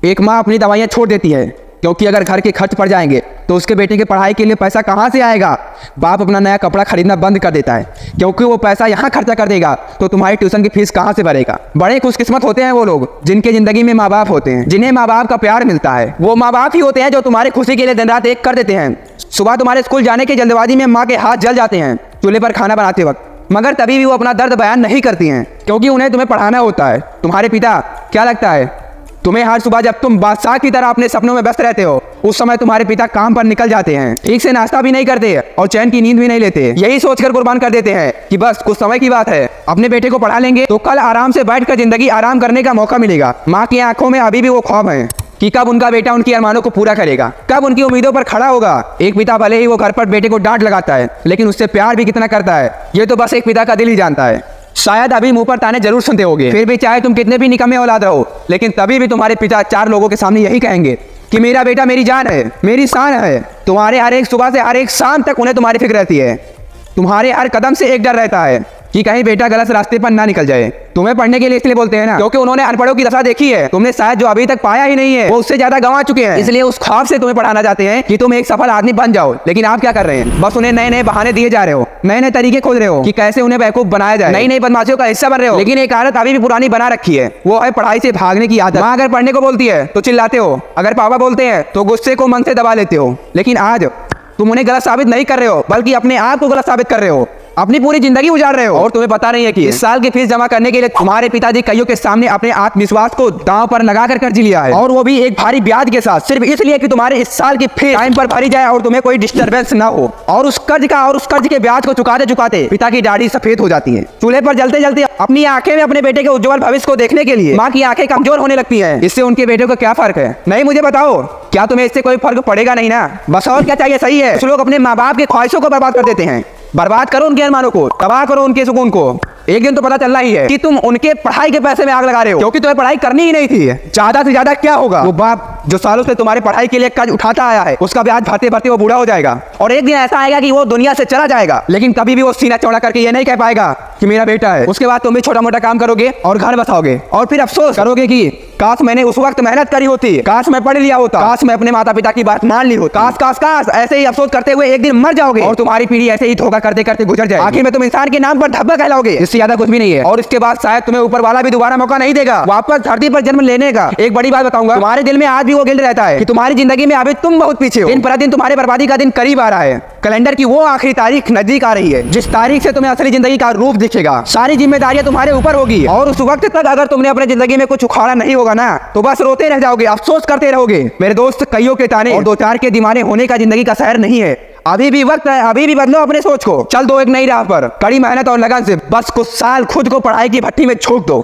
एक माँ अपनी दवाइयाँ छोड़ देती है क्योंकि अगर घर के खर्च पड़ जाएंगे तो उसके बेटे की पढ़ाई के लिए पैसा कहाँ से आएगा। बाप अपना नया कपड़ा खरीदना बंद कर देता है क्योंकि वो पैसा यहाँ खर्चा कर देगा तो तुम्हारी ट्यूशन की फीस कहाँ से भरेगा। बड़े खुशकिस्मत होते हैं वो लोग जिनके जिंदगी में माँ बाप होते हैं, जिन्हें माँ बाप का प्यार मिलता है। वो माँ बाप ही होते हैं जो तुम्हारी खुशी के लिए दिन रात एक कर देते हैं। सुबह तुम्हारे स्कूल जाने की जल्दबाजी में माँ के हाथ जल जाते हैं चूल्हे पर खाना बनाते वक्त, मगर तभी भी वो अपना दर्द बयान नहीं करती हैं क्योंकि उन्हें तुम्हें पढ़ाना होता है। तुम्हारे पिता, क्या लगता है तुम्हें हर सुबह जब तुम बादशाह की तरह अपने सपनों में व्यस्त रहते हो उस समय तुम्हारे पिता काम पर निकल जाते हैं, ठीक से नाश्ता भी नहीं करते और चैन की नींद भी नहीं लेते, यही सोचकर कुर्बान कर देते हैं कि बस कुछ समय की बात है, अपने बेटे को पढ़ा लेंगे तो कल आराम से बैठकर जिंदगी आराम करने का मौका मिलेगा। माँ की आंखों में अभी भी वो ख्वाब है कि कब उनका बेटा उनकी अरमानों को पूरा करेगा, कब उनकी उम्मीदों पर खड़ा होगा। एक पिता भले ही वो घर पर बेटे को डांट लगाता है लेकिन उससे प्यार भी कितना करता है ये तो बस एक पिता का दिल ही जानता है। शायद अभी मुंह पर ताने जरूर सुनते होगे, फिर भी चाहे तुम कितने भी निकम्मे औलाद रहो लेकिन तभी भी तुम्हारे पिता चार लोगों के सामने यही कहेंगे कि मेरा बेटा मेरी जान है, मेरी शान है। तुम्हारे हर एक सुबह से हर एक शाम तक उन्हें तुम्हारी फिक्र रहती है। तुम्हारे हर कदम से एक डर रहता है कि कहीं बेटा गलत रास्ते पर ना निकल जाए। तुम्हें पढ़ने के लिए इसलिए बोलते हैं ना क्योंकि उन्होंने अनपढ़ों की दशा देखी है। तुमने शायद जो अभी तक पाया ही नहीं है वो उससे ज्यादा गंवा चुके हैं, इसलिए उस ख्वाब से तुम्हें पढ़ाना चाहते हैं कि तुम एक सफल आदमी बन जाओ। लेकिन आप क्या कर रहे हैं, बस उन्हें नए नए बहाने दिए जा रहे हो, नए नए तरीके खोज रहे हो कि कैसे उन्हें बेवकूफ बनाया जाए, नई नई बदमाशियों का हिस्सा बन रहे हो। लेकिन एक आदत अभी भी पुरानी बना रखी है, वो है पढ़ाई से भागने की आदत। माँ अगर पढ़ने को बोलती है तो चिल्लाते हो, अगर पापा बोलते हैं तो गुस्से को मन से दबा लेते हो। लेकिन आज तुम उन्हें गलत साबित नहीं कर रहे हो बल्कि अपने आप को गलत साबित कर रहे हो, अपनी पूरी जिंदगी उजाड़ रहे हो। और तुम्हें पता नहीं है कि इस साल की फीस जमा करने के लिए तुम्हारे पिताजी कईयों के सामने अपने आत्मविश्वास को दांव पर लगाकर कर्ज लिया है, और वो भी एक भारी ब्याज के साथ, सिर्फ इसलिए कि तुम्हारे इस साल की फीस टाइम पर भरी जाए और तुम्हें कोई डिस्टर्बेंस ना हो। और उस कर्ज के ब्याज को चुकाते चुकाते पिता की दाढ़ी सफेद हो जाती है। चूल्हे पर जलते जलते अपनी आंखें में अपने बेटे के उज्जवल भविष्य को देखने के लिए माँ की आंखें कमजोर होने लगती है। इससे उनके बेटे को क्या फर्क है? नहीं, मुझे बताओ, क्या तुम्हें इससे कोई फर्क पड़ेगा? नहीं ना। बस और क्या चाहिए? सही है, कुछ लोग अपने माँ बाप की ख्वाहिशों को बर्बाद कर देते हैं। बर्बाद करो उनके अरमानों को, तबाह करो उनके सुकून को। एक दिन तो पता चलना ही है कि तुम उनके पढ़ाई के पैसे में आग लगा रहे हो क्योंकि तुम्हें पढ़ाई करनी ही नहीं थी। ज्यादा से ज्यादा क्या होगा, वो बाप जो सालों से तुम्हारी पढ़ाई के लिए कर्ज उठाता आया है उसका ब्याज भरते भरते वो बूढ़ा हो जाएगा और एक दिन ऐसा आएगा कि वो दुनिया से चला जाएगा, लेकिन कभी भी वो सीना चौड़ा करके ये नहीं कह पाएगा कि मेरा बेटा है। उसके बाद तुम भी छोटा मोटा काम करोगे और घर बसाओगे और फिर अफसोस करोगे कि काश मैंने उस वक्त मेहनत करी होती, काश मैं पढ़ लिया होता, काश मैं अपने माता पिता की बात मान ली होती, काश काश काश। ऐसे ही अफसोस करते हुए एक दिन मर जाओगे और तुम्हारी पीढ़ी ऐसे ही धोखा करते करते गुजर जाएगी। आखिर में तुम इंसान के नाम पर धब्बा कहलाओगे, इससे ज्यादा कुछ भी नहीं है। और इसके बाद शायद तुम्हें ऊपर वाला भी दोबारा मौका नहीं देगा वापस धरती पर जन्म लेने का। एक बड़ी बात बताऊंगा, तुम्हारे दिल में आज भी वो गिल्ट रहता है कि तुम्हारी जिंदगी में अभी तुम बहुत पीछे हो। दिन पर दिन तुम्हारे बर्बादी का दिन करीब आ रहा है। कैलेंडर की वो आखिरी तारीख नजदीक आ रही है जिस तारीख से तुम्हें असली जिंदगी का रूप दिखेगा। सारी जिम्मेदारियां तुम्हारे ऊपर होगी और उस वक्त तक अगर तुमने अपनी जिंदगी में कुछ उखाड़ा नहीं होगा ना तो बस रोते रह जाओगे, अफसोस करते रहोगे। मेरे दोस्त, कईयों के ताने और दो चार के दीवाने होने का जिंदगी का सैर नहीं है। अभी भी वक्त है, अभी भी बदलो अपने सोच को, चल दो एक नई राह पर। कड़ी मेहनत और लगन से बस कुछ साल खुद को पढ़ाई की भट्टी में झोंक दो।